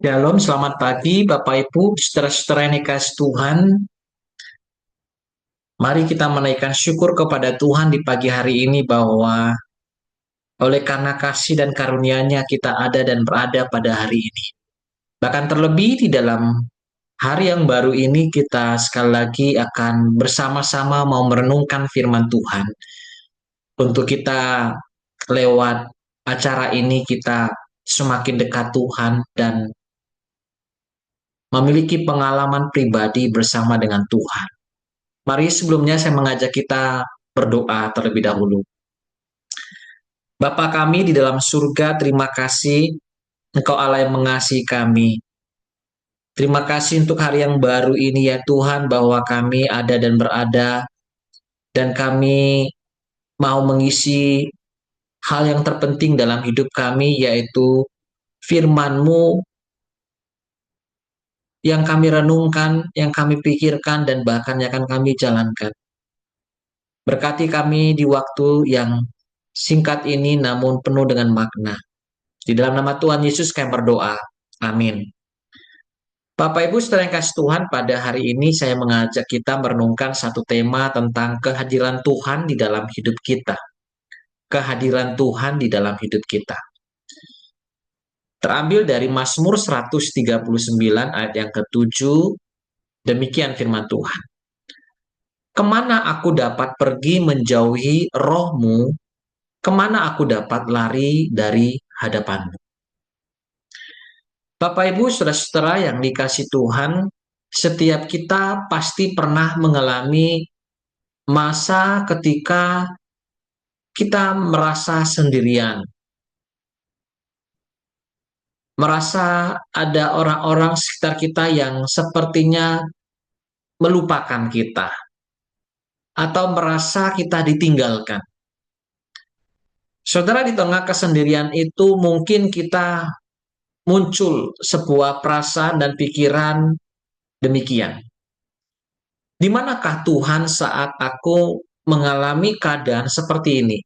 Shalom, selamat pagi Bapak Ibu, saudara-saudara yang dikasihi Tuhan. Mari kita menaikkan syukur kepada Tuhan di pagi hari ini bahwa oleh karena kasih dan karunia-Nya kita ada dan berada pada hari ini. Bahkan terlebih di dalam hari yang baru ini kita sekali lagi akan bersama-sama mau merenungkan firman Tuhan. Untuk kita lewat acara ini kita semakin dekat Tuhan dan memiliki pengalaman pribadi bersama dengan Tuhan. Mari sebelumnya saya mengajak kita berdoa terlebih dahulu. Bapa kami di dalam surga, terima kasih Engkau Allah yang mengasihi kami. Terima kasih untuk hari yang baru ini ya Tuhan bahwa kami ada dan berada dan kami mau mengisi hal yang terpenting dalam hidup kami yaitu firman-Mu yang kami renungkan, yang kami pikirkan dan bahkan yang akan kami jalankan. Berkati kami di waktu yang singkat ini namun penuh dengan makna. Di dalam nama Tuhan Yesus kami berdoa. Amin. Bapak Ibu saudara yang kasih Tuhan, pada hari ini saya mengajak kita merenungkan satu tema tentang kehadiran Tuhan di dalam hidup kita. Kehadiran Tuhan di dalam hidup kita. Terambil dari Mazmur 139 ayat yang ke-7, demikian firman Tuhan. Kemana aku dapat pergi menjauhi roh-Mu, kemana aku dapat lari dari hadapan-Mu. Bapak Ibu, saudara-saudara yang dikasih Tuhan, setiap kita pasti pernah mengalami masa ketika kita merasa sendirian, merasa ada orang-orang sekitar kita yang sepertinya melupakan kita, atau merasa kita ditinggalkan. Saudara, di tengah kesendirian itu mungkin kita muncul sebuah perasaan dan pikiran demikian. Di manakah Tuhan saat aku mengalami keadaan seperti ini?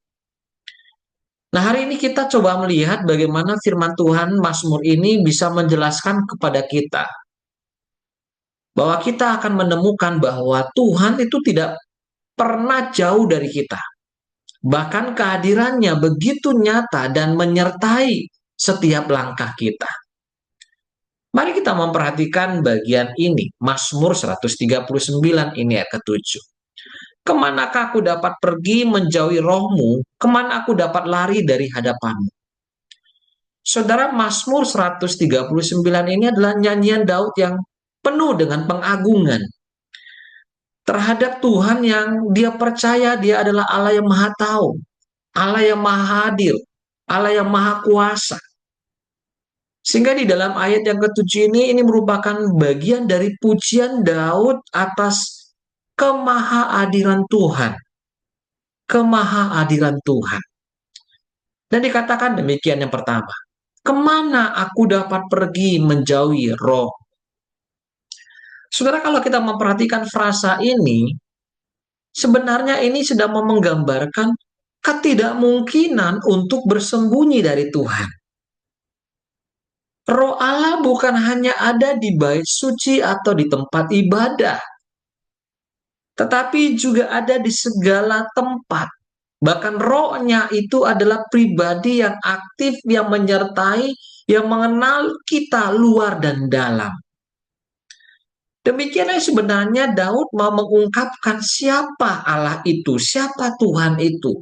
Nah, hari ini kita coba melihat bagaimana firman Tuhan Mazmur ini bisa menjelaskan kepada kita bahwa kita akan menemukan bahwa Tuhan itu tidak pernah jauh dari kita. Bahkan kehadirannya begitu nyata dan menyertai setiap langkah kita. Mari kita memperhatikan bagian ini, Mazmur 139 ini ayat ke-7. Kemanakah aku dapat pergi menjauhi roh-Mu? Kemana aku dapat lari dari hadapan-Mu? Saudara, Mazmur 139 ini adalah nyanyian Daud yang penuh dengan pengagungan terhadap Tuhan yang dia percaya dia adalah Allah yang maha tahu, Allah yang maha hadir, Allah yang maha kuasa. Sehingga di dalam ayat yang ke-7 ini merupakan bagian dari pujian Daud atas kemahahadiran Tuhan. Kemahahadiran Tuhan. Dan dikatakan demikian yang pertama. Kemana aku dapat pergi menjauhi roh? Saudara, kalau kita memperhatikan frasa ini, sebenarnya ini sedang menggambarkan ketidakmungkinan untuk bersembunyi dari Tuhan. Roh Allah bukan hanya ada di bait suci atau di tempat ibadah, tetapi juga ada di segala tempat. Bahkan rohnya itu adalah pribadi yang aktif, yang menyertai, yang mengenal kita luar dan dalam. Demikianlah sebenarnya Daud mau mengungkapkan siapa Allah itu, siapa Tuhan itu.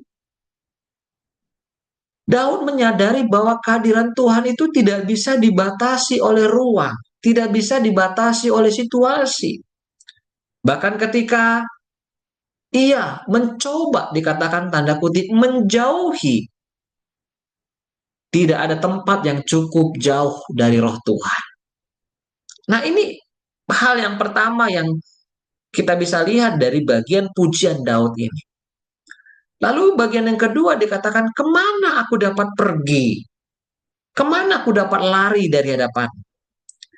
Daud menyadari bahwa kehadiran Tuhan itu tidak bisa dibatasi oleh ruang, tidak bisa dibatasi oleh situasi. Bahkan ketika ia mencoba, dikatakan tanda kutip, menjauhi, tidak ada tempat yang cukup jauh dari roh Tuhan. Nah, ini hal yang pertama yang kita bisa lihat dari bagian pujian Daud ini. Lalu bagian yang kedua dikatakan, kemana aku dapat pergi? Kemana aku dapat lari dari hadapan?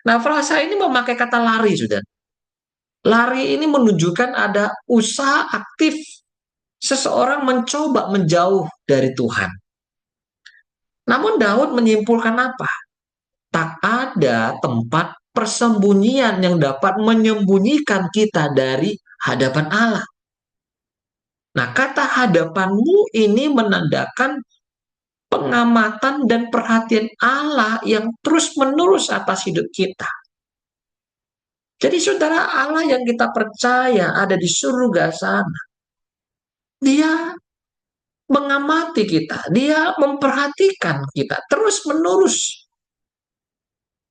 Nah, frasa ini memakai kata lari, sudah. Lari ini menunjukkan ada usaha aktif seseorang mencoba menjauh dari Tuhan. Namun Daud menyimpulkan apa? tak ada tempat persembunyian yang dapat menyembunyikan kita dari hadapan Allah. Nah, kata hadapanmu ini menandakan pengamatan dan perhatian Allah yang terus-menerus atas hidup kita. Jadi saudara, Allah yang kita percaya ada di surga sana. Dia mengamati kita, dia memperhatikan kita terus-menerus.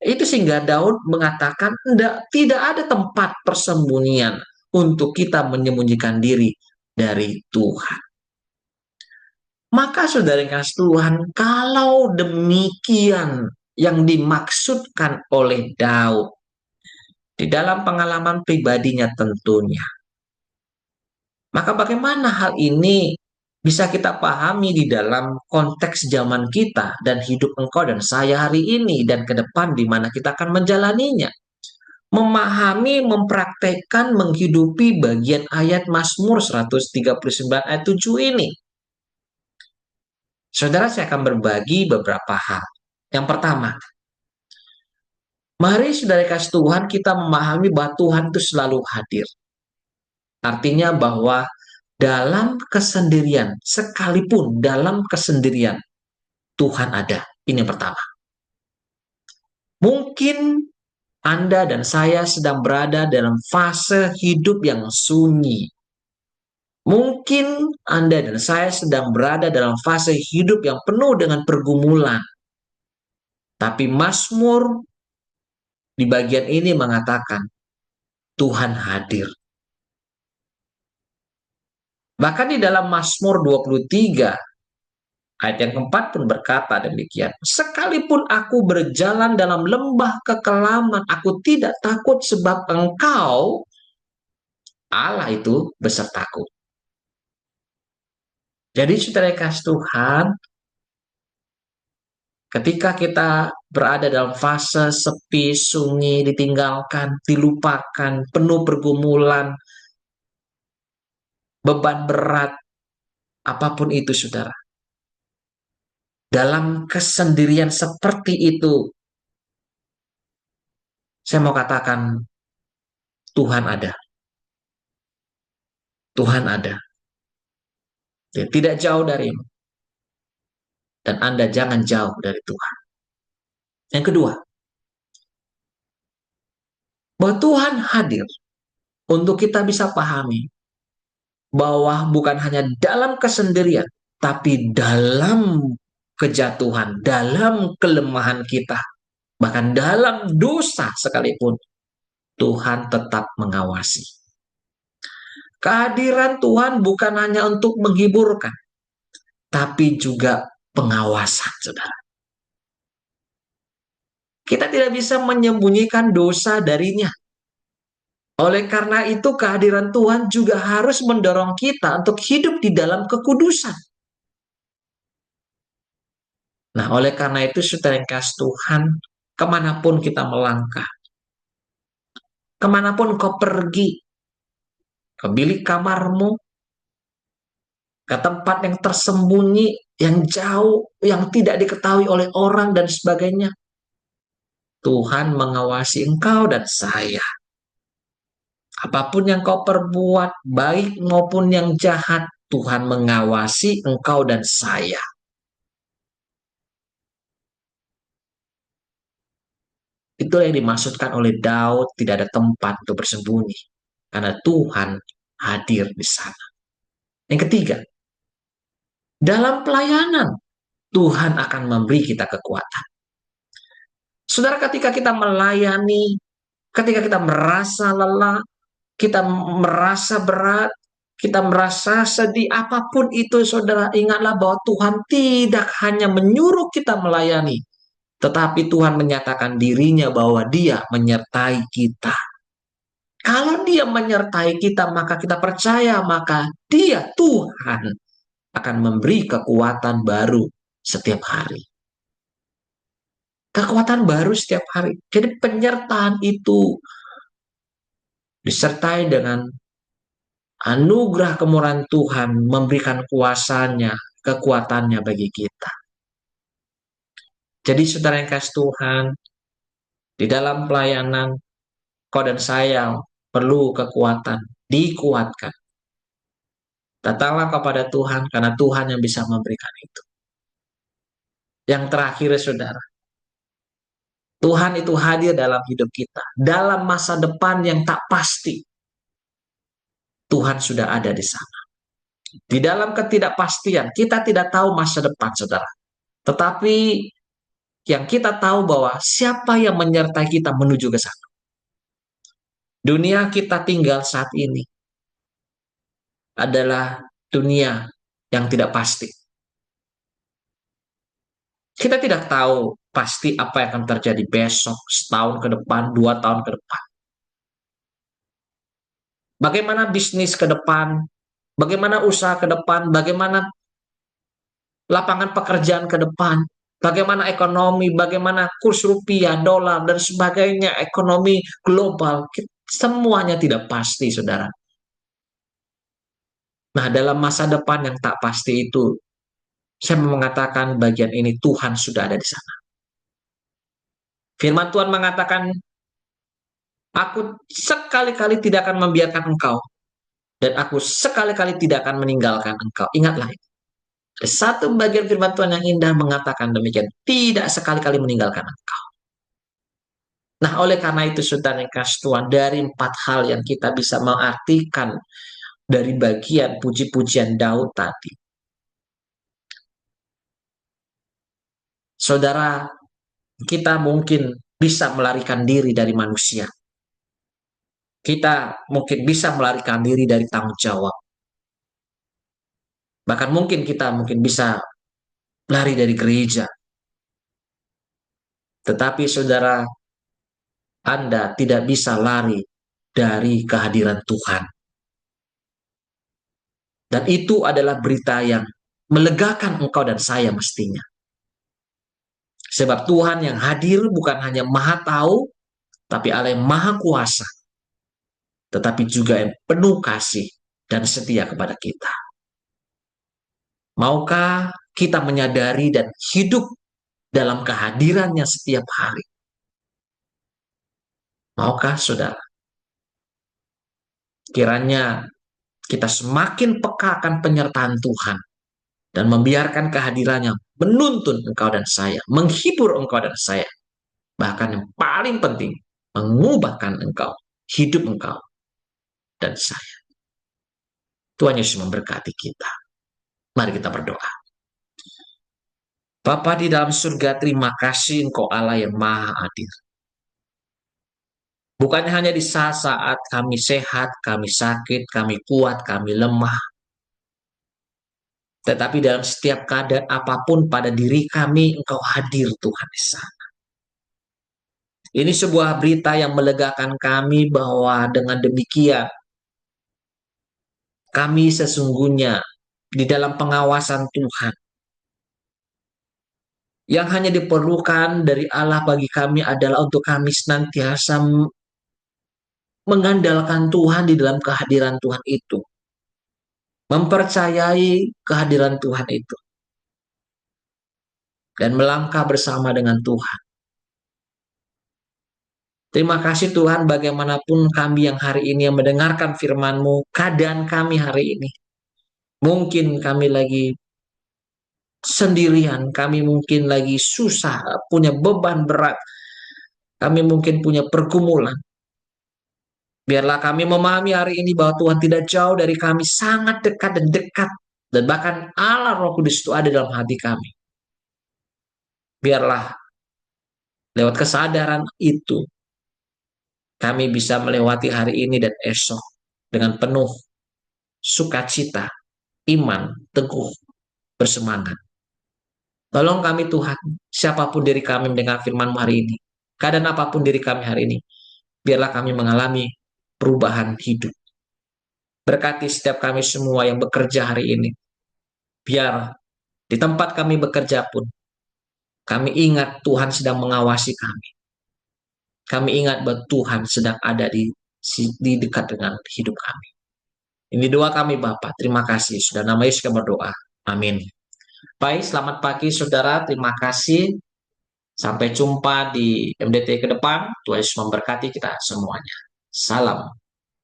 Itu sehingga Daud mengatakan tidak ada tempat persembunyian untuk kita menyembunyikan diri dari Tuhan. Maka saudara yang kasih Tuhan, kalau demikian yang dimaksudkan oleh Daud di dalam pengalaman pribadinya tentunya, maka bagaimana hal ini bisa kita pahami di dalam konteks zaman kita dan hidup engkau dan saya hari ini dan ke depan di mana kita akan menjalaninya. Memahami, mempraktekkan, menghidupi bagian ayat Mazmur 139 ayat 7 ini. Saudara, saya akan berbagi beberapa hal. Yang pertama, mari saudara kasih Tuhan kita memahami bahwa Tuhan itu selalu hadir. Artinya bahwa dalam kesendirian, sekalipun dalam kesendirian, Tuhan ada. Ini yang pertama. Mungkin Anda dan saya sedang berada dalam fase hidup yang sunyi. Mungkin Anda dan saya sedang berada dalam fase hidup yang penuh dengan pergumulan. Tapi Mazmur di bagian ini mengatakan, Tuhan hadir. Bahkan di dalam Mazmur 23, ayat yang keempat pun berkata demikian. Sekalipun aku berjalan dalam lembah kekelaman, aku tidak takut sebab Engkau, Allah itu besertaku. Jadi saudara kasih Tuhan, ketika kita berada dalam fase sepi, sunyi, ditinggalkan, dilupakan, penuh pergumulan, beban berat, apapun itu saudara. Dalam kesendirian seperti itu, saya mau katakan, Tuhan ada. Tuhan ada. Dia tidak jauh darimu. Dan Anda jangan jauh dari Tuhan. Yang kedua, bahwa Tuhan hadir untuk kita bisa pahami bahwa bukan hanya dalam kesendirian, tapi dalam kejatuhan, dalam kelemahan kita, bahkan dalam dosa sekalipun, Tuhan tetap mengawasi. Kehadiran Tuhan bukan hanya untuk menghiburkan, tapi juga pengawasan, saudara. Kita tidak bisa menyembunyikan dosa darinya. Oleh karena itu, kehadiran Tuhan juga harus mendorong kita untuk hidup di dalam kekudusan. Nah, oleh karena itu, saudara yang kasih Tuhan, kemanapun kita melangkah, kemanapun kau pergi, ke bilik kamarmu, ke tempat yang tersembunyi, yang jauh, yang tidak diketahui oleh orang dan sebagainya, Tuhan mengawasi engkau dan saya. Apapun yang kau perbuat, baik maupun yang jahat, Tuhan mengawasi engkau dan saya. Itulah yang dimaksudkan oleh Daud, tidak ada tempat untuk bersembunyi. Karena Tuhan hadir di sana. Yang ketiga, dalam pelayanan, Tuhan akan memberi kita kekuatan. Saudara, ketika kita melayani, ketika kita merasa lelah, kita merasa berat, kita merasa sedih, apapun itu, saudara, ingatlah bahwa Tuhan tidak hanya menyuruh kita melayani, tetapi Tuhan menyatakan dirinya bahwa Dia menyertai kita. Kalau Dia menyertai kita, maka kita percaya, maka Dia, Tuhan, akan memberi kekuatan baru setiap hari. Kekuatan baru setiap hari. Jadi penyertaan itu disertai dengan anugerah kemurahan Tuhan memberikan kuasanya, kekuatannya bagi kita. Jadi saudara yang kasih Tuhan, Di dalam pelayanan, kau dan saya perlu kekuatan, dikuatkan. Datanglah kepada Tuhan karena Tuhan yang bisa memberikan itu. Yang terakhir, saudara, Tuhan itu hadir dalam hidup kita. Dalam masa depan yang tak pasti, Tuhan sudah ada di sana. Di dalam ketidakpastian, kita tidak tahu masa depan, saudara. Tetapi yang kita tahu bahwa siapa yang menyertai kita menuju ke sana. Dunia kita tinggal saat ini adalah dunia yang tidak pasti. Kita tidak tahu pasti apa yang akan terjadi besok, setahun ke depan, 2 tahun ke depan. Bagaimana bisnis ke depan, bagaimana usaha ke depan, bagaimana lapangan pekerjaan ke depan, bagaimana ekonomi, bagaimana kurs rupiah, dolar, dan sebagainya, ekonomi global, semuanya tidak pasti, saudara. Nah, dalam masa depan yang tak pasti itu, saya mau mengatakan bagian ini Tuhan sudah ada di sana. Firman Tuhan mengatakan, aku sekali-kali tidak akan membiarkan engkau, dan aku sekali-kali tidak akan meninggalkan engkau. Ingatlah, satu bagian firman Tuhan yang indah mengatakan demikian, tidak sekali-kali meninggalkan engkau. Nah, oleh karena itu, saudara yang kasih Tuhan, dari 4 hal yang kita bisa mengartikan dari bagian puji-pujian Daud tadi, saudara, kita mungkin bisa melarikan diri dari manusia. Kita mungkin bisa melarikan diri dari tanggung jawab. Bahkan mungkin bisa lari dari gereja. Tetapi saudara, Anda tidak bisa lari dari kehadiran Tuhan. Dan itu adalah berita yang melegakan engkau dan saya mestinya. Sebab Tuhan yang hadir bukan hanya maha tahu, tapi Allah yang maha kuasa. Tetapi juga yang penuh kasih dan setia kepada kita. Maukah kita menyadari dan hidup dalam kehadirannya setiap hari? Maukah saudara? Kiranya kita semakin peka akan penyertaan Tuhan dan membiarkan kehadirannya menuntun engkau dan saya, menghibur engkau dan saya. Bahkan yang paling penting, mengubahkan engkau, hidup engkau dan saya. Tuhan Yesus memberkati kita. Mari kita berdoa. Bapa di dalam surga, terima kasih Engkau Allah yang maha adil. Bukan hanya di saat-saat kami sehat, kami sakit, kami kuat, kami lemah. Tetapi dalam setiap keadaan apapun pada diri kami, Engkau hadir Tuhan di sana. Ini sebuah berita yang melegakan kami bahwa dengan demikian, kami sesungguhnya di dalam pengawasan Tuhan. Yang hanya diperlukan dari Allah bagi kami adalah untuk kami senantiasa mengandalkan Tuhan di dalam kehadiran Tuhan itu. Mempercayai kehadiran Tuhan itu. Dan melangkah bersama dengan Tuhan. Terima kasih Tuhan, bagaimanapun kami yang hari ini yang mendengarkan firman-Mu, keadaan kami hari ini. Mungkin kami lagi sendirian, kami mungkin lagi susah, punya beban berat. Kami mungkin punya pergumulan. Biarlah kami memahami hari ini bahwa Tuhan tidak jauh dari kami, sangat dekat dan dekat. Dan bahkan Allah Roh Kudus itu ada dalam hati kami. Biarlah lewat kesadaran itu, kami bisa melewati hari ini dan esok dengan penuh sukacita, iman, teguh, bersemangat. Tolong kami Tuhan, siapapun diri kami mendengar firman-Mu hari ini, keadaan apapun diri kami hari ini, biarlah kami mengalami perubahan hidup. Berkati setiap kami semua yang bekerja hari ini. Biar di tempat kami bekerja pun, kami ingat Tuhan sedang mengawasi kami. Kami ingat bahwa Tuhan sedang ada di dekat dengan hidup kami. Ini doa kami Bapak. Terima kasih. Sudah nama Yesus kami berdoa. Amin. Baik, selamat pagi saudara. Terima kasih Sampai jumpa di MDT ke depan. Tuhan Yesus memberkati kita semuanya. Salam.